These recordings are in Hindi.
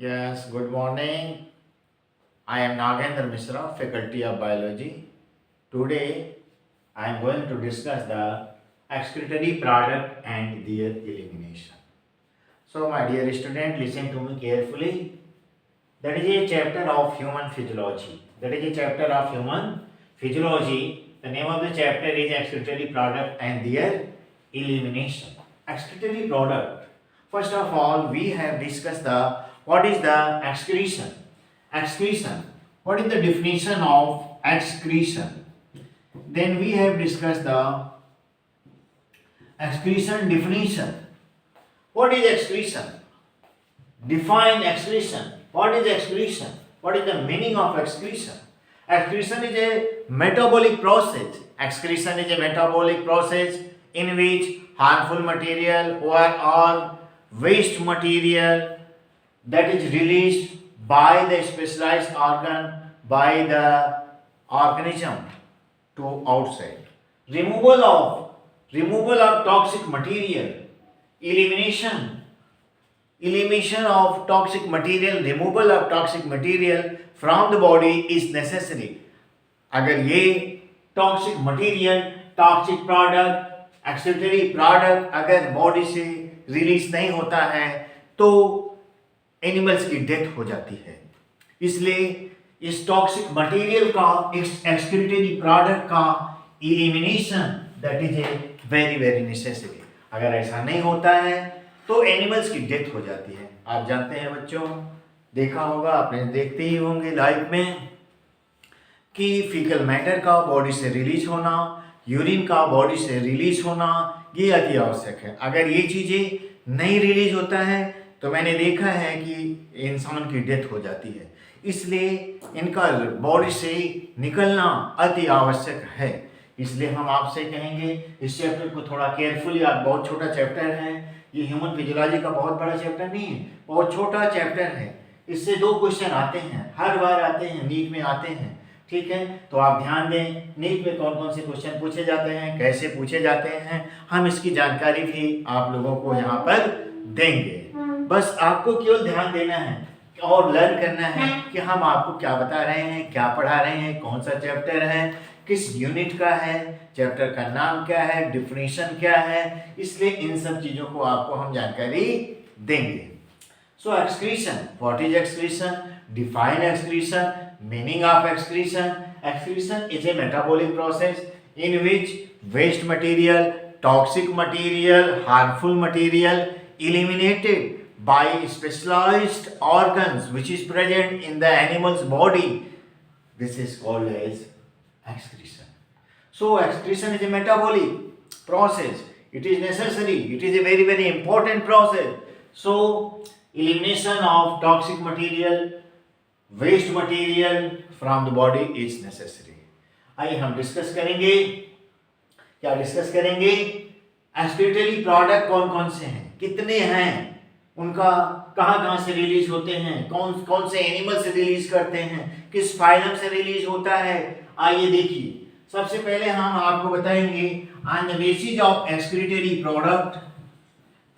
Yes, good morning. I am Nagendra Mishra, Faculty of Biology. Today I am going to discuss the excretory product and their elimination. So, my dear student, listen to me carefully. That is a chapter of human physiology. That is a chapter of human physiology. The name of the chapter is excretory product and their elimination. Excretory product. First of all, we have discussed the what is the excretion. Excretion. What is the definition of excretion? Then we have discussed the excretion definition. What is excretion? Define excretion. What is excretion? What is the meaning of excretion? Excretion is a metabolic process. Excretion is a metabolic process in which harmful material or waste material that is released by the specialized organ by the organism to outside. Removal of toxic material, elimination of toxic material, removal of toxic material from the body is necessary. अगर ये toxic material, toxic product, excretory product अगर बॉडी से रिलीज नहीं होता है तो एनिमल्स की डेथ हो जाती है. इसलिए इस टॉक्सिक मटेरियल का, इस एक्सक्रीटरी प्रोडक्ट का elimination that is a very very necessary. अगर ऐसा नहीं होता है तो एनिमल्स की डेथ हो जाती है. आप जानते हैं बच्चों, देखा होगा आपने, देखते ही होंगे लाइफ में कि फीकल मैटर का बॉडी से रिलीज होना, यूरिन का बॉडी से रिलीज होना, ये अति आवश्यक है. अगर ये चीज़ें नहीं रिलीज होता है तो मैंने देखा है कि इंसान की डेथ हो जाती है. इसलिए इनका बॉडी से निकलना अति आवश्यक है. इसलिए हम आपसे कहेंगे इस चैप्टर को थोड़ा केयरफुली, आप, बहुत छोटा चैप्टर है ये, ह्यूमन फिजियोलॉजी का बहुत बड़ा चैप्टर नहीं है, बहुत छोटा चैप्टर है. इससे 2 क्वेश्चन आते हैं, हर बार आते हैं, नीट में आते हैं. ठीक है, तो आप ध्यान दें नीट में कौन कौन से क्वेश्चन पूछे जाते हैं, कैसे पूछे जाते हैं, हम इसकी जानकारी भी आप लोगों को यहाँ पर देंगे. बस आपको केवल ध्यान देना है और लर्न करना है कि हम आपको क्या बता रहे हैं, क्या पढ़ा रहे हैं, कौन सा चैप्टर है, किस यूनिट का है, चैप्टर का नाम क्या है, डिफिनीशन क्या है. इसलिए इन सब चीज़ों को आपको हम जानकारी देंगे. So excretion, what is excretion, define excretion, meaning of excretion. Excretion is a metabolic process in which waste material, toxic material, harmful material eliminated by specialized organs which is present in the animal's body. This is called as excretion. So excretion is a metabolic process. It is necessary. It is a very very important process. So elimination of toxic material, waste material from the body is necessary. आइए हम डिस्कस करेंगे. क्या डिस्कस करेंगे? एक्सक्रीटरी प्रोडक्ट कौन कौन से हैं, कितने हैं, उनका कहाँ से रिलीज होते हैं, कौन कौन से एनिमल से रिलीज करते हैं, किस फाइलम से रिलीज होता है. आइए देखिए, सबसे पहले हम आपको बताएंगे on the basis of excretory product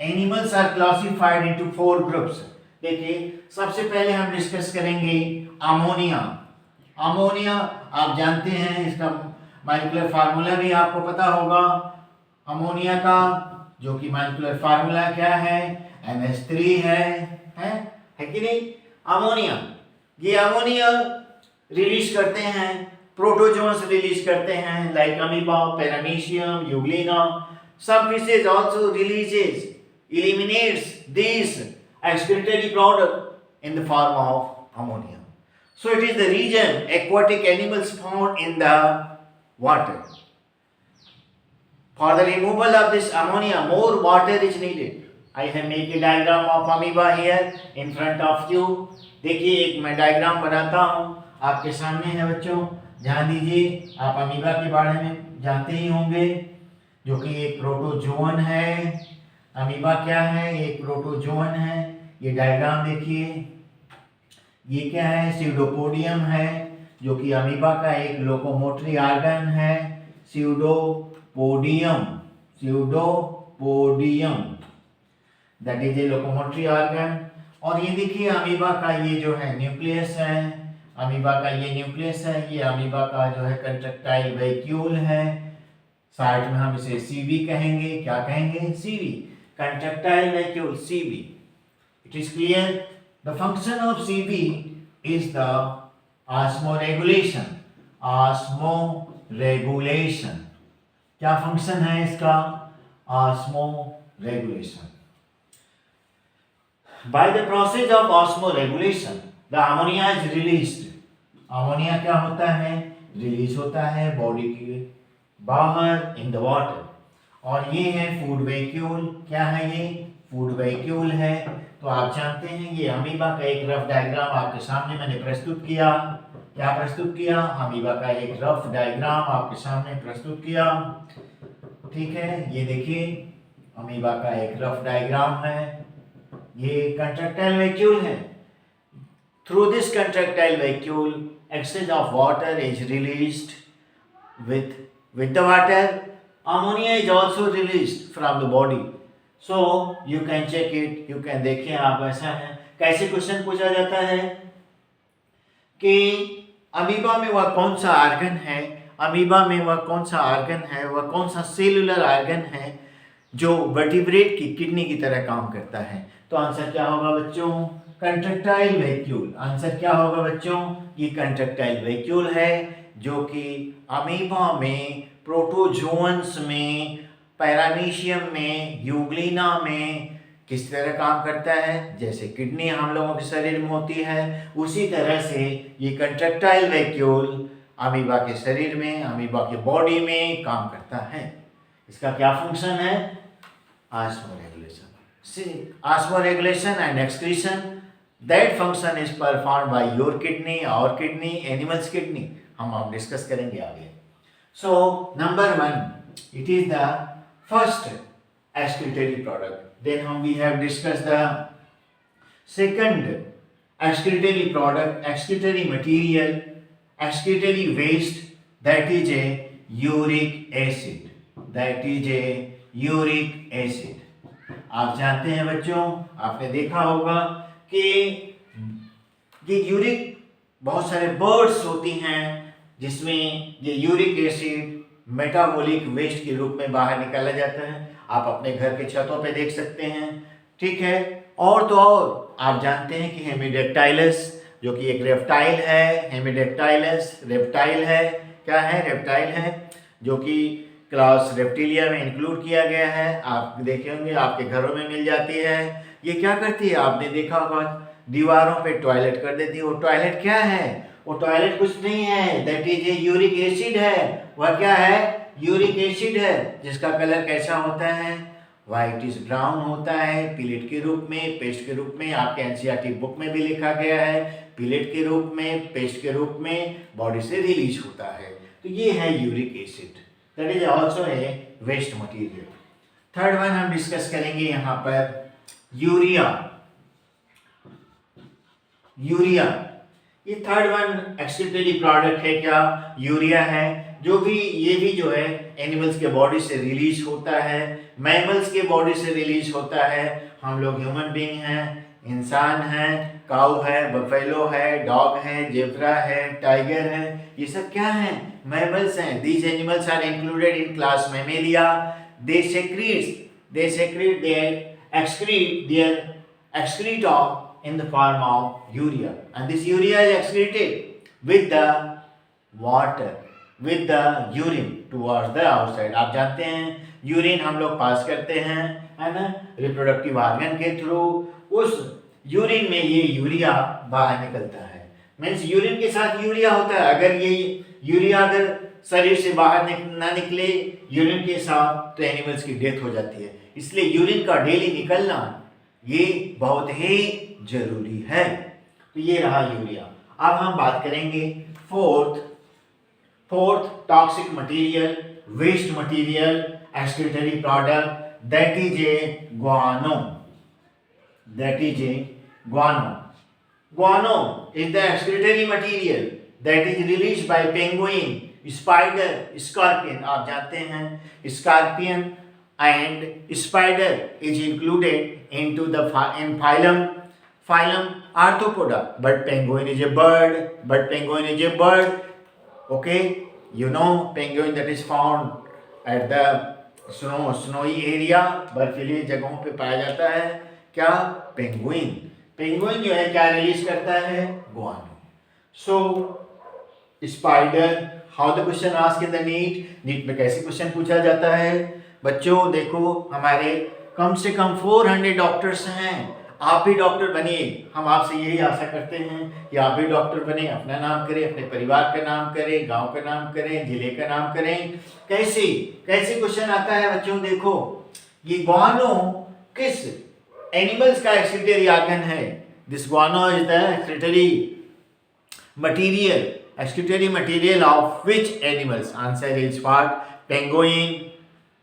animals are classified into 4 groups. देखिए, सबसे पहले हम डिस्कस करेंगे अमोनिया. अमोनिया आप जानते हैं, इसका मॉलिक्यूलर फार्मूला भी आपको पता होगा. अमोनिया का जो कि मॉलिक्यूलर फार्मूला क्या है, NH3 है कि नहीं. अमोनिया, ये अमोनिया रिलीज करते हैं, प्रोटोजोन्स रिलीज करते हैं like amoeba, paramecium, Euglena. Some species also releases, eliminates these excretory product in the form of ammonia. So it is the region aquatic animals found in the water. For the removal of this ammonia, more water is needed. I have made a diagram of amoeba here in front of you. देखिए, एक मैं डायग्राम बनाता हूँ आपके सामने है बच्चों, ध्यान दीजिए. आप अमीबा के बारे में जानते ही होंगे जो कि एक प्रोटोजोन है. अमीबा क्या है, एक प्रोटोजोन है. ये डायग्राम देखिए, ये क्या है, स्यूडोपोडियम है जो कि अमीबा का एक लोकोमोटरी ऑर्गन है. Pseudopodium that is a locomotory organ. और ये देखिए अमीबा का ये जो है न्यूक्लियस है, अमीबा का ये न्यूक्लियस है, ये अमीबा का जो है कंट्रैक्टाइल वैक्यूल है, शार्ट में हम इसे सीवी कहेंगे। क्या कहेंगे? CV, contractile vacuole, CV. It is clear? The function of CV is the osmoregulation. Osmoregulation क्या फंक्शन है इसका? Osmoregulation. By the process of osmoregulation, the ammonia is released. Ammonia क्या होता है? रिलीज होता है बॉडी के बाहर इन द वाटर। और ये है फूड वैक्यूल। क्या है ये? फूड वैक्यूल है। तो आप जानते हैं ये अमीबा का एक रफ डायग्राम आपके सामने मैंने प्रस्तुत किया। क्या प्रस्तुत किया? अमीबा का एक रफ डायग्राम आपके सामने प्रस्तुत किया। ठीक है, ये देखिए अमीबा का एक रफ डायग्राम है। ये कंट्रैक्टाइल वैक्यूल है। Through this contractile vacuole excess of water is released. With the water, ammonia is also released from the body. So you can check it. You can देखिए आप ऐसा है। कैसे क्वेश्चन पूछा जाता है कि अमीबा में वह कौन सा आर्गन है, अमीबा में वह कौन सा आर्गन है, वह कौन सा सेलुलर आर्गन है जो वर्टिब्रेट की किडनी की तरह काम करता है। तो आंसर क्या होगा बच्चों? Contractile vacuole. आंसर क्या होगा बच्चों? ये कंट्रैक्टाइल वैक्यूल है जो कि अमीबा में, प्रोटोजोअन्स में, पैरामीशियम में, यूग्लिना में किस तरह काम करता है। जैसे किडनी हम लोगों के शरीर में होती है, उसी तरह से ये कंट्रैक्टाइल वैक्यूल अमीबा के शरीर में, अमीबा के बॉडी में काम करता है। इसका क्या फंक्शन है? Osmoregulation. Osmoregulation and excretion, that function is performed by your kidney, our kidney, animal's kidney. हम अब डिस्कस करेंगे आगे। So number 1, it is the first excretory product. Then we have discussed the second excretory product, excretory material, excretory waste, that is a uric acid. That is a uric acid. आप जानते हैं बच्चों, आपने देखा होगा कि ये यूरिक बहुत सारे बर्ड्स होती हैं जिसमें ये यूरिक एसिड मेटाबॉलिक वेस्ट के रूप में बाहर निकाला जाता है। आप अपने घर के छतों पे देख सकते हैं। ठीक है, और तो और आप जानते हैं कि हेमिडेक्टाइलस जो कि एक रेप्टाइल है, हेमिडेक्टाइलस रेप्टाइल है। क्या है? रेप्टाइल है, जो कि क्लास रेप्टिलिया में इंक्लूड किया गया है। आप देखे होंगे आपके घरों में मिल जाती है। ये क्या करती है? आपने देखा होगा दीवारों पे टॉयलेट कर देती है। वो टॉयलेट क्या है? वो टॉयलेट कुछ नहीं है, that is A uric acid है। वह क्या है? यूरिक एसिड है, जिसका कलर कैसा होता है? वाइट इज ब्राउन होता है, पिलेट के रूप में, पेस्ट के रूप में। आपके एनसीईआरटी बुक में भी लिखा गया है, पिलेट के रूप में, पेस्ट के रूप में बॉडी से रिलीज होता है। तो ये है uric acid, that is also a waste material. Third one हम डिस्कस करेंगे यहाँ पर यूरिया। यूरिया ये थर्ड वन एक्सक्रीटरी प्रोडक्ट है। क्या? यूरिया है, जो भी ये भी जो है एनिमल्स के बॉडी से रिलीज होता है, मैमल्स के बॉडी से रिलीज होता है। हम लोग ह्यूमन बीइंग हैं, इंसान हैं, काऊ है, बफेलो है, डॉग है, जेब्रा है, टाइगर है, ये सब क्या है? मैमल्स हैं। These animals are included in class Mammalia. They excrete their excreta in the form of urea, and this urea is excreted with the water, with the urine towards the outside. आप जानते हैं यूरिन हम लोग पास करते हैं, है ना, रिप्रोडक्टिव ऑर्गन के थ्रू। उस यूरिन में ये यूरिया बाहर निकलता है। मीन्स यूरिन के साथ यूरिया होता है। अगर ये यूरिया अगर शरीर से बाहर ना निकले यूरिन के साथ, तो एनिमल्स की डेथ हो जाती है। इसलिए यूरिन का डेली निकलना ये बहुत ही जरूरी है। तो ये रहा यूरिया। अब हम बात करेंगे fourth toxic material, waste material, excretory product, that is a guano. Guano is the excretory material that is released by penguin, spider, scorpion. आप जानते हैं scorpion and spider is included into the phylum Phylum Arthropoda. But penguin is a bird. But penguin is a bird. Okay, you know penguin that is found at the snowy area, बर्फीली जगहों पे पाया जाता है। क्या? पेंगुइन। पेंगुइन जो है क्या रिलीज करता है? Guano. So spider, how the question asked in the NEET में कैसे क्वेश्चन पूछा जाता है? बच्चों देखो, हमारे कम से कम 400 डॉक्टर्स हैं। आप भी डॉक्टर बनिए। हम आपसे यही आशा करते हैं कि आप भी डॉक्टर बने, अपना नाम करें, अपने परिवार का नाम करें, गांव का नाम करें, जिले का नाम करें। कैसे कैसे क्वेश्चन आता है बच्चों? देखो, ये गुआनो किस एनिमल्स का एक्सक्रीटरी ऑर्गन है? This guano is the excretory material of which animals? Answer is what? Penguin,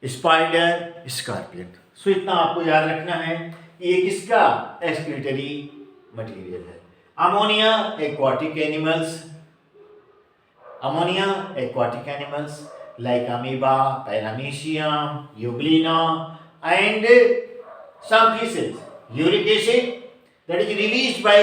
spider, scorpion. So इतना आपको याद रखना है, ये किसका excretory material है? Ammonia, aquatic animals like amoeba, paramecium, euglena, and some fishes. Uric acid that is released by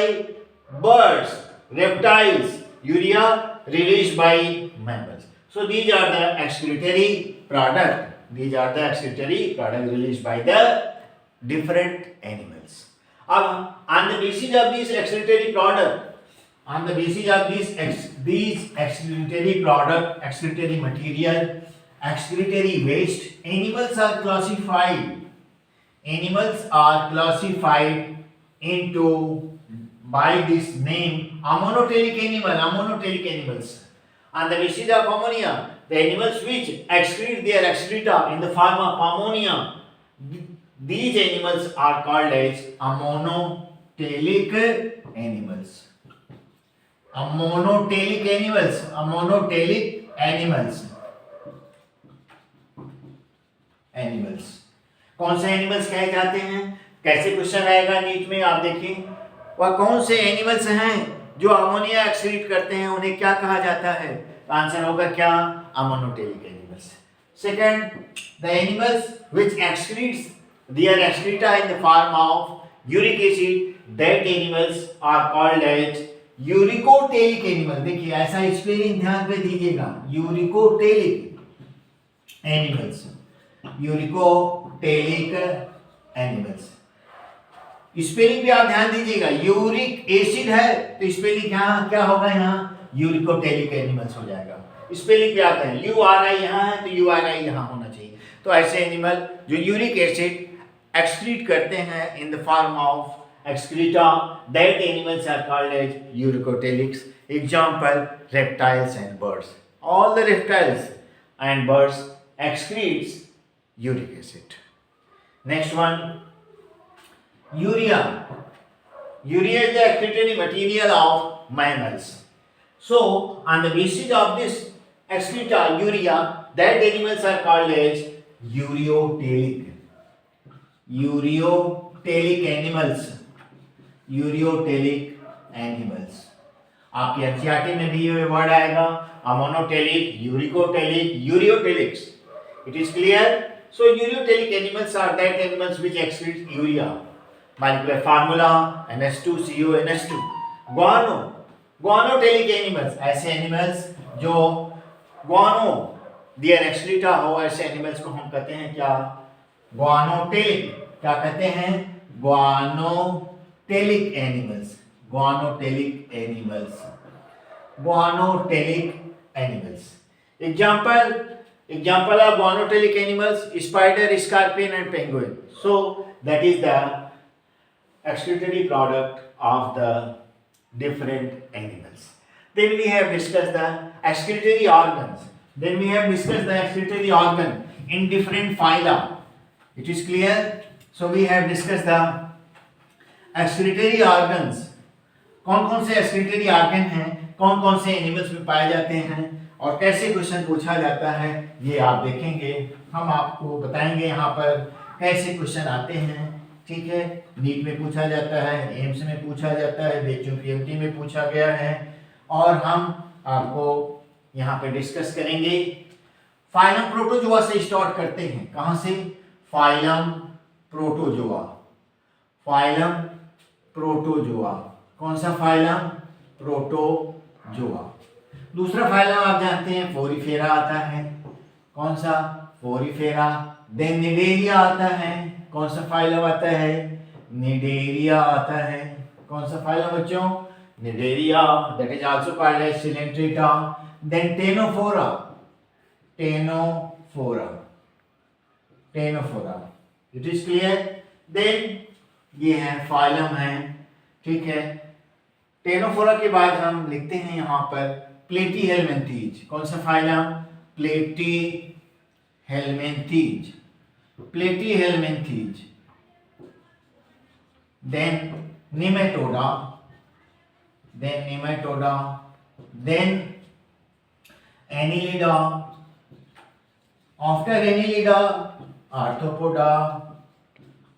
birds, reptiles. Urea released by mammals. So these are the excretory product. These are the excretory product released by the different animals. On the basis of this excretory product, on the basis of these excretory product, excretory material, excretory waste, animals are classified into by this name ammonotelic animals. On the basis of ammonia, the animals which excrete their excreta in the form of ammonia, these animals are called as ammonotelic animals. कौन से एनिमल्स कहे जाते हैं? कैसे क्वेश्चन आएगा नीट में, आप देखिए। वह कौन से एनिमल्स हैं जो अमोनिया एक्सक्रीट करते हैं, उन्हें क्या कहा जाता है? आंसर होगा क्या? Ammonotelic animals. Second, the animals which excretes their excreta in the form of uric acid, that animals are called as uricotelic animal. देखिए ऐसा स्पेलिंग ध्यान पे दीजिएगा, uricotelic animals, uricotelic animals. Spelling भी आप ध्यान दीजिएगा, यूरिक एसिड है तो स्पेलिंग क्या होगा? यहाँ यूरिकोटेलिक एनिमल्स हो जाएगा। स्पेलिंग पे आते हैं, URI यहाँ है तो URI यहाँ होना चाहिए। तो ऐसे एनिमल जो यूरिक एसिड एक्सक्रीट करते हैं in the form of excreta, that animals are called as uricotelics. Example, reptiles and birds. All the reptiles and birds excretes uric acid. Next one, urea. Urea is the excretory material of mammals. So, on the basis of this excreta, urea, that animals are called as ureotelic. Ureotelic animals. Ureotelic animals. आपके एनसीईआरटी में भी ये वर्ड आएगा, ammonotelic, uricotelic, ureotelics. It is clear? So ureotelic animals are that animals which excrete urea. Molecular formula NH2CONH2. Guano. Guanotelic animals, ऐसे animals जो guano their excreta हो, ऐसे animals को हम कहते हैं क्या? Guanotelic. क्या कहते हैं? Guanotelic animals. Guanotelic animals. Guanotelic animals. Example of guanotelic animals: spider, scorpion, and penguin. So that is the excretory product of the different animals. Then we have discussed the excretory organs. Then we have discussed the excretory organ in different phyla. It is clear? So we have discussed the excretory organs. कौन कौन से excretory organ हैं, कौन कौन से animals में पाए जाते हैं और कैसे क्वेश्चन पूछा जाता है, ये आप देखेंगे। हम आपको बताएंगे यहाँ पर कैसे क्वेश्चन आते हैं। ठीक है, नीट में पूछा जाता है, एम्स में पूछा जाता है, बेचू पीएमटी में पूछा गया है और हम आपको यहाँ पे डिस्कस करेंगे। फाइलम प्रोटोजोआ से स्टार्ट करते हैं। कहाँ से? Phylum protozoa. Phylum protozoa. कौन सा फाइलम? प्रोटोजोआ। दूसरा फाइलम आप जानते हैं फोरिफेरा आता है। कौन सा? फोरिफेरा। देन निडेरिया आता है। कौन सा फाइलम आता है? निडेरिया आता है। कौन सा फाइलम बच्चों? Cnidaria. That is also called as coelenterata. Then ctenophora. Ctenophora. Ctenophora. It is clear? Then ये है फाइलम है, ठीक है। टेनोफोरा के बाद हम लिखते हैं यहाँ पर प्लेटीहेल्मिन्थीज। कौन सा phylum? Platyhelminthes. Platyhelminthes. Then Nematoda. Then Nematoda. Then Annelida. After Annelida Arthropoda.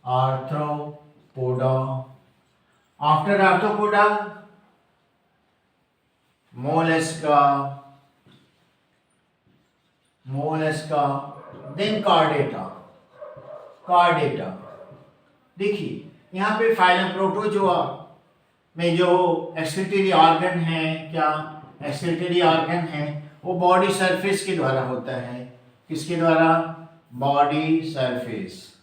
Arthropoda. After Arthropoda Mollusca. Mollusca. Then Chordata. Chordata. देखिए यहाँ पे फाइलम प्रोटोजोआ में जो एक्सक्रीटरी ऑर्गन है, क्या एक्सक्रीटरी ऑर्गन है, वो बॉडी सरफेस के द्वारा होता है। किसके द्वारा? Body surface.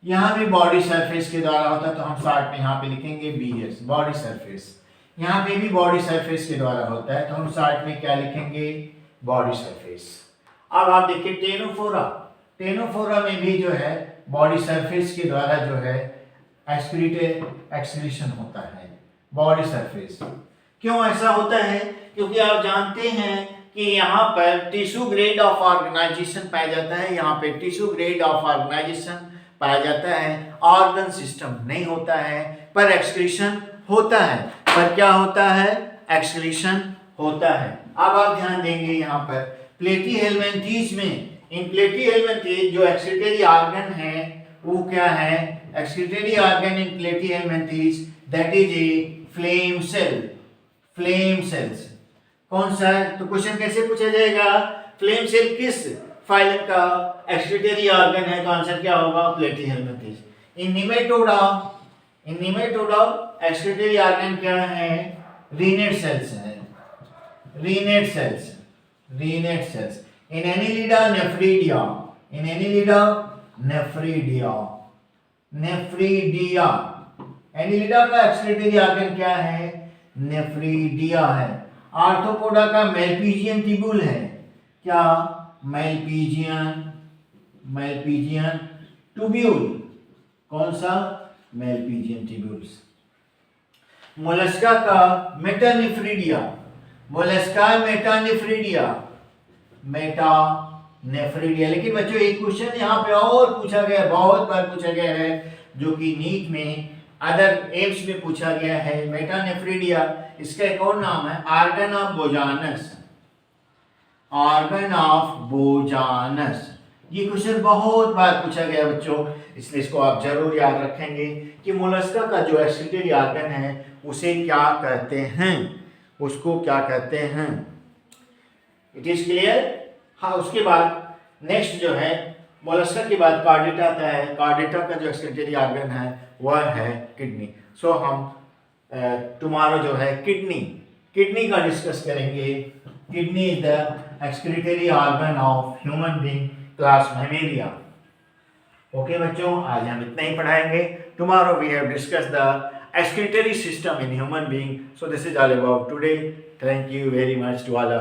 यहाँ भी बॉडी सरफेस के द्वारा होता है, तो हम शॉर्ट में यहाँ पे लिखेंगे BS, बॉडी सरफेस। यहाँ पे भी बॉडी सरफेस के द्वारा होता है, तो हम शॉर्ट में क्या लिखेंगे? Body surface. अब आप देखिए टेनोफोरा। टेनोफोरा में भी जो है बॉडी सरफेस के द्वारा जो है एक्सक्रीशन होता है, बॉडी सरफेस। क्यों ऐसा होता है? क्योंकि आप जानते हैं कि यहाँ पर टिश्यू ग्रेड ऑफ ऑर्गेनाइजेशन पाया जाता है। यहाँ पे टिश्यू ग्रेड ऑफ ऑर्गेनाइजेशन पाया जाता है। ऑर्गन सिस्टम नहीं होता है, पर एक्सक्रीशन होता है। पर क्या होता है? एक्सक्रीशन होता है। अब आप ध्यान देंगे यहाँ पर प्लेटीहेल्मिन्थीज में, इन प्लेटीहेल्मिन्थीज जो एक्सक्रीटरी ऑर्गन है वो क्या है? Excretory organ in Platyhelminthes that is a flame cell. Flame cells. कौन सा है? तो क्वेश्चन कैसे पूछा जाएगा? फ्लेम सेल किस फाइलम का एक्सक्रीटरी ऑर्गन है? तो आंसर क्या होगा? Platyhelminthes. In Nematoda, in Nematoda excretory organ क्या है? रीनेट सेल्स है। Renette cells. Renette cells. In Annelida nephridia. In Annelida nephridia. Nephridia. Annelida का एक्सक्रीटरी ऑर्गन क्या है? नेफ्रीडिया है। आर्थ्रोपोडा का मेलपीजियन ट्यूब्यूल है। क्या? मेलपीजियन। Malpighian tubule. कौन सा? Malpighian tubules. मोलस्का का मेटानेफ्रीडिया। Mollusca metanephridia. मेटानेफ्रीडिया। लेकिन बच्चों एक क्वेश्चन यहाँ पे और पूछा गया, बहुत बार पूछा गया है, जो कि नीट में अदर एम्स में पूछा गया है। मेटानेफ्रीडिया, इसका एक और नाम है organ of Bojanus. Organ of Bojanus. ये क्वेश्चन बहुत बार पूछा गया बच्चों, इसलिए इसको आप जरूर याद रखेंगे कि मोलस्का का जो एक्सक्रीटरी ऑर्गन है उसे क्या कहते हैं? उसको क्या कहते हैं? It is clear? हाँ, उसके बाद नेक्स्ट जो है मोलस्का के बाद कार्डेटा आता है। कार्डेटा का जो एक्सक्रीटरी ऑर्गन है वह है किडनी। सो हम टुमारो जो है किडनी का डिस्कस करेंगे। Kidney is the excretory organ of human being class Mammalia. Okay बच्चों, आज हम इतना ही पढ़ाएंगे। Tomorrow we have discuss the excretory system in human being. So this is all about today. Thank you very much to all of